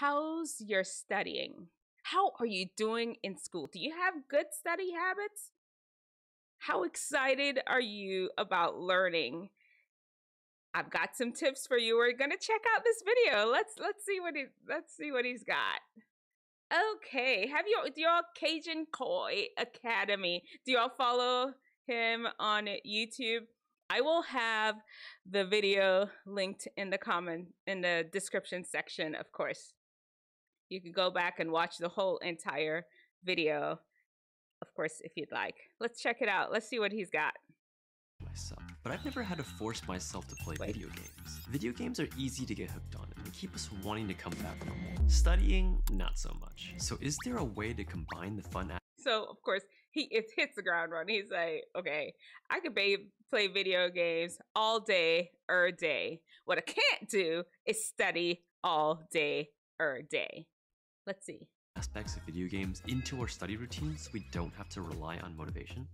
how's your studying? How are you doing in school? Do you have good study habits? How excited are you about learning? I've got some tips for you. We're gonna check out this video. Let's see what he's got. Okay, do y'all Cajun Koi Academy? Do y'all follow him on YouTube? I will have the video linked in the description section, of course. You can go back and watch the whole entire video, of course, if you'd like. Let's check it out. Let's see what he's got. Myself, but I've never had to force myself to play video games. Video games are easy to get hooked on and they keep us wanting to come back for more. Studying, not so much. So is there a way to combine the fun? So of course he hits the ground running. He's like, okay, I could play video games all day or day. What I can't do is study all day or day. Let's see. Aspects of video games into our study routines so we don't have to rely on motivation.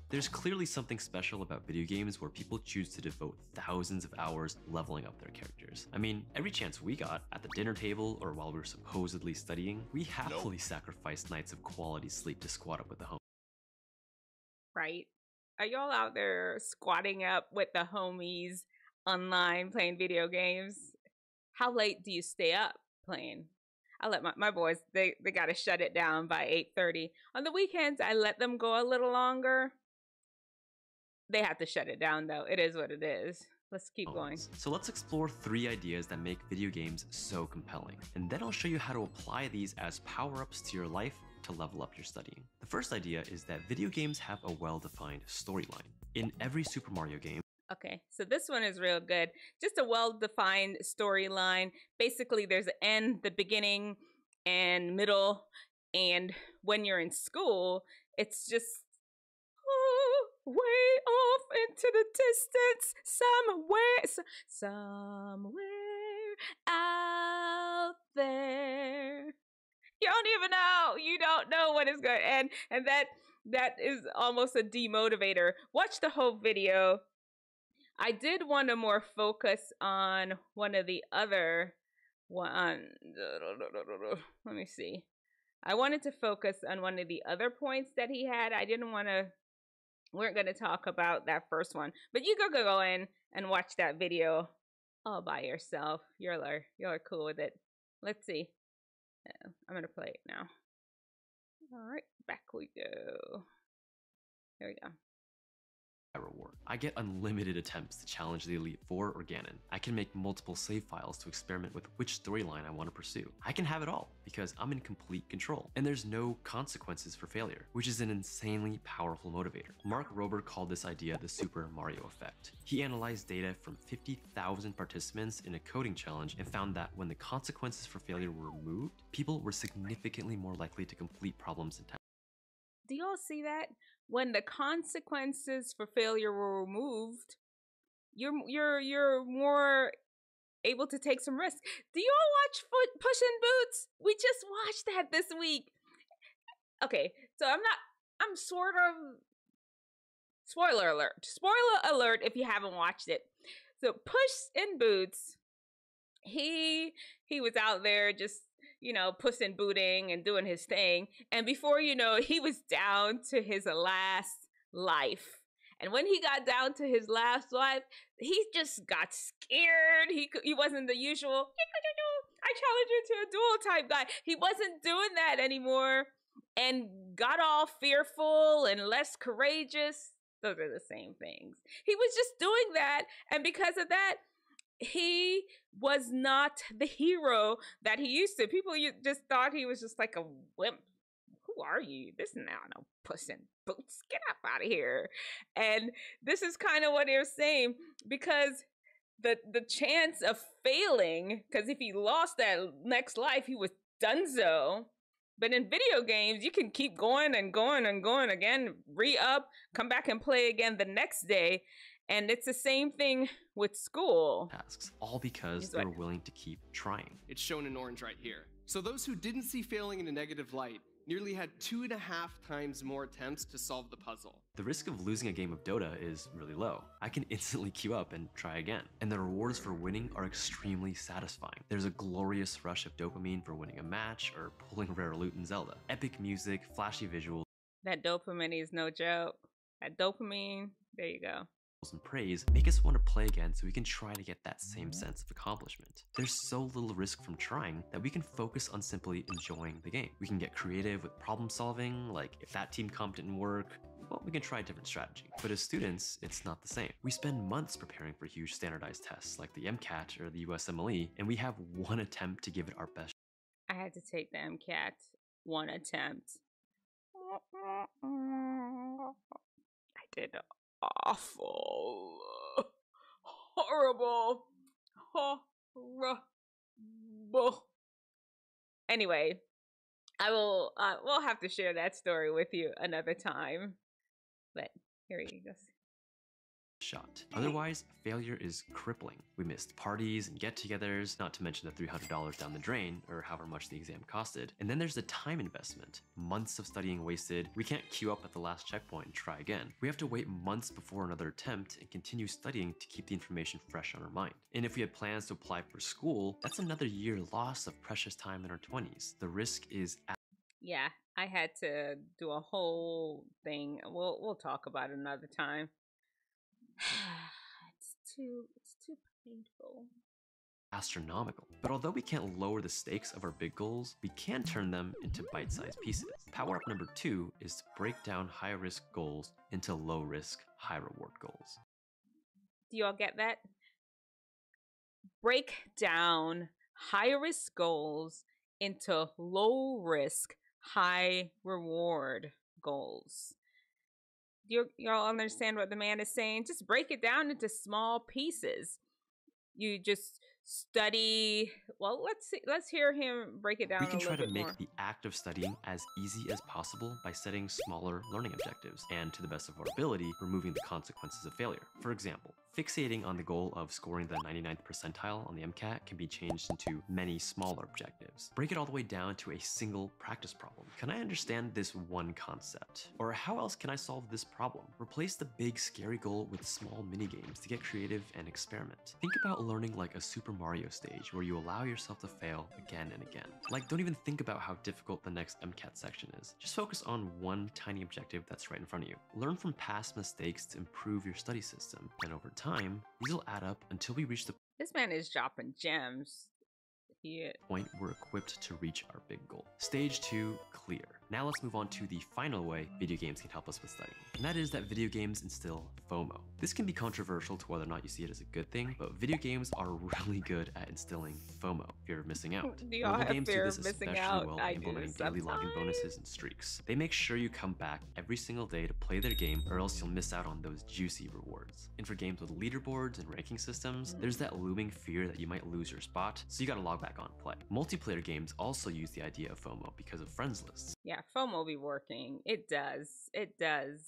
There's clearly something special about video games where people choose to devote thousands of hours leveling up their characters. I mean, every chance we got, at the dinner table or while we were supposedly studying, we happily sacrificed nights of quality sleep to squat up with the homies. Right? Are y'all out there squatting up with the homies online playing video games? How late do you stay up playing? I let my boys, they got to shut it down by 8:30. On the weekends, I let them go a little longer. They have to shut it down, though. It is what it is. Let's keep going. So let's explore 3 ideas that make video games so compelling. And then I'll show you how to apply these as power-ups to your life to level up your studying. The first idea is that video games have a well-defined storyline. In every Super Mario game, okay, so this one is real good. Just a well-defined storyline. Basically, there's an end, the beginning, and middle. And when you're in school, it's just way off into the distance, somewhere out there. You don't even know. You don't know what is good, and that is almost a demotivator. Watch the whole video. I did want to more focus on one of the other one. Let me see. I wanted to focus on one of the other points that he had. I didn't want to. We're going to talk about that first one, but you go in and watch that video all by yourself. You're cool with it. Let's see. I'm going to play it now. All right, back we go. Here we go. Reward. I get unlimited attempts to challenge the Elite Four or Ganon. I can make multiple save files to experiment with which storyline I want to pursue. I can have it all because I'm in complete control, and there's no consequences for failure, which is an insanely powerful motivator. Mark Rober called this idea the Super Mario effect. He analyzed data from 50,000 participants in a coding challenge and found that when the consequences for failure were removed, people were significantly more likely to complete problems in time. Do y'all see that? When the consequences for failure were removed, you're more able to take some risks. Do y'all watch Push in Boots? We just watched that this week. Okay, so I'm sort of, spoiler alert if you haven't watched it. So Push in Boots, he was out there just, you know, puss in booting and doing his thing. And before you know it, he was down to his last life. And when he got down to his last life, he just got scared. He wasn't the usual, I challenge you to a duel type guy. He wasn't doing that anymore and got all fearful and less courageous. Those are the same things. He was just doing that. And because of that, he was not the hero that he used to. People just thought he was just like a wimp. Who are you? This is not no Puss in Boots. Get up out of here. And this is kind of what they're saying, because the chance of failing, because if he lost that next life, he was donezo. But in video games, you can keep going and going and going again, re-up, come back and play again the next day. And it's the same thing with school. Tasks, all because they were willing to keep trying. It's shown in orange right here. So those who didn't see failing in a negative light nearly had 2.5 times more attempts to solve the puzzle. The risk of losing a game of Dota is really low. I can instantly queue up and try again. And the rewards for winning are extremely satisfying. There's a glorious rush of dopamine for winning a match or pulling rare loot in Zelda. Epic music, flashy visuals, That dopamine is no joke. That dopamine, there you go. And praise make us want to play again so we can try to get that same sense of accomplishment. There's so little risk from trying that we can focus on simply enjoying the game. We can get creative with problem solving, like if that team comp didn't work, well, we can try a different strategy. But as students, it's not the same. We spend months preparing for huge standardized tests like the MCAT or the USMLE, and we have one attempt to give it our best. I had to take the MCAT, one attempt. I did awful, horrible, horrible. Anyway, I will. We'll have to share that story with you another time. But here he goes. Shot. Otherwise, failure is crippling. We missed parties and get-togethers, not to mention the $300 down the drain, or however much the exam costed. And then there's the time investment. Months of studying wasted. We can't queue up at the last checkpoint and try again. We have to wait months before another attempt and continue studying to keep the information fresh on our mind. And if we had plans to apply for school, that's another year loss of precious time in our 20s. The risk is yeah, I had to do a whole thing. We'll talk about it another time. It's too painful. Astronomical. But although we can't lower the stakes of our big goals, we can turn them into bite-sized pieces. Power-up number 2 is to break down high-risk goals into low-risk, high-reward goals. Do y'all get that? Break down high-risk goals into low-risk, high-reward goals. Y'all understand what the man is saying? Just break it down into small pieces. You just study. Well, let's hear him break it down. We can try to make more. the act of studying as easy as possible by setting smaller learning objectives and, to the best of our ability, removing the consequences of failure. For example, fixating on the goal of scoring the 99th percentile on the MCAT can be changed into many smaller objectives. Break it all the way down to a single practice problem. Can I understand this one concept? Or how else can I solve this problem? Replace the big scary goal with small mini games to get creative and experiment. Think about learning like a Super Mario stage where you allow yourself to fail again and again. Like, don't even think about how difficult the next MCAT section is. Just focus on one tiny objective that's right in front of you. Learn from past mistakes to improve your study system, and over time, these will add up until we reach the This man is dropping gems. point we're equipped to reach our big goal. Stage 2, clear. Now let's move on to the final way video games can help us with studying, and that is that video games instill FOMO. This can be controversial to whether or not you see it as a good thing, but video games are really good at instilling FOMO, fear of missing out. Do y'all have games fear do of this missing especially out? well I by do implementing daily login sometimes. bonuses and streaks. They make sure you come back every single day to play their game, or else you'll miss out on those juicy rewards. And for games with leaderboards and ranking systems, there's that looming fear that you might lose your spot, so you gotta log back on and play. Multiplayer games also use the idea of FOMO because of friends lists. Yeah, FOMO be working. It does. It does.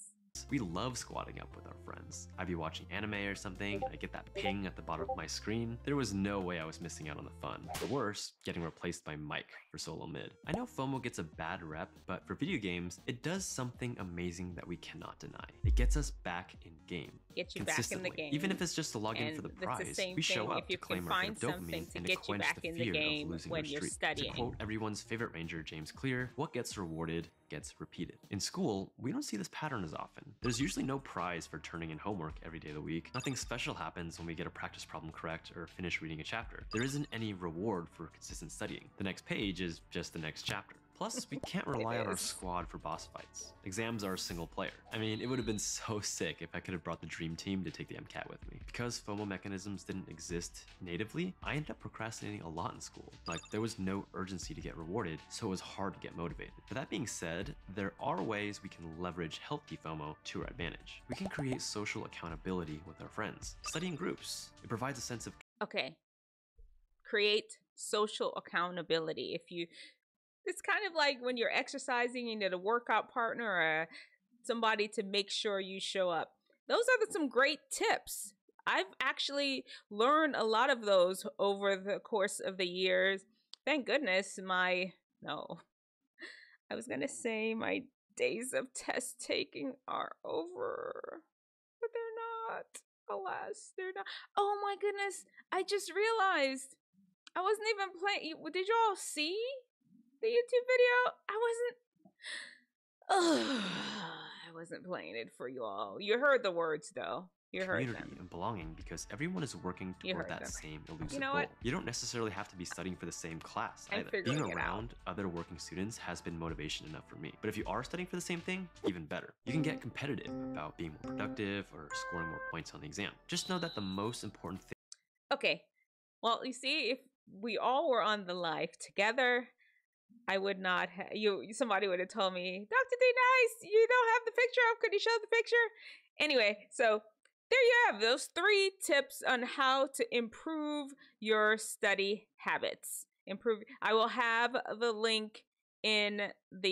We love squatting up with our friends. I'd be watching anime or something, and I get that ping at the bottom of my screen. There was no way I was missing out on the fun. Or worse, getting replaced by Mike for solo mid. I know FOMO gets a bad rep, but for video games, it does something amazing that we cannot deny. It gets us back in game. Get you back in the game. Even if it's just to log in for the prize, we show up to claim our bit of dopamine and to quench the fear of losing our streak. To quote everyone's favorite ranger, James Clear, what gets rewarded gets repeated. In school, we don't see this pattern as often. There's usually no prize for turning in homework every day of the week. Nothing special happens when we get a practice problem correct or finish reading a chapter. There isn't any reward for consistent studying. The next page is just the next chapter. Plus, we can't rely on our squad for boss fights. Exams are single player. I mean, it would have been so sick if I could have brought the dream team to take the MCAT with me. Because FOMO mechanisms didn't exist natively, I ended up procrastinating a lot in school. Like, there was no urgency to get rewarded, so it was hard to get motivated. But that being said, there are ways we can leverage healthy FOMO to our advantage. We can create social accountability with our friends. Study in groups. It provides a sense of Okay. Create social accountability. It's kind of like when you're exercising, you need a workout partner or somebody to make sure you show up. Those are some great tips. I've actually learned a lot of those over the course of the years. Thank goodness I was gonna say my days of test taking are over, but they're not. Alas, they're not. Oh my goodness! I just realized I wasn't even playing. Did you all see the YouTube video? I wasn't playing it for you all. You heard the words though. You heard Community them. and belonging, because everyone is working toward that same elusive know goal. what? You don't necessarily have to be studying for the same class I'm either. figuring Being it around other working students has been motivation enough for me. But if you are studying for the same thing, even better. You can get competitive about being more productive or scoring more points on the exam. Just know that the most important thing. Okay. Well, you see, if we all were on the live together, I would not have somebody would have told me, Dr. D Nice, you don't have the picture up. Could you show the picture? Anyway, so there you have those 3 tips on how to improve your study habits. I will have the link in the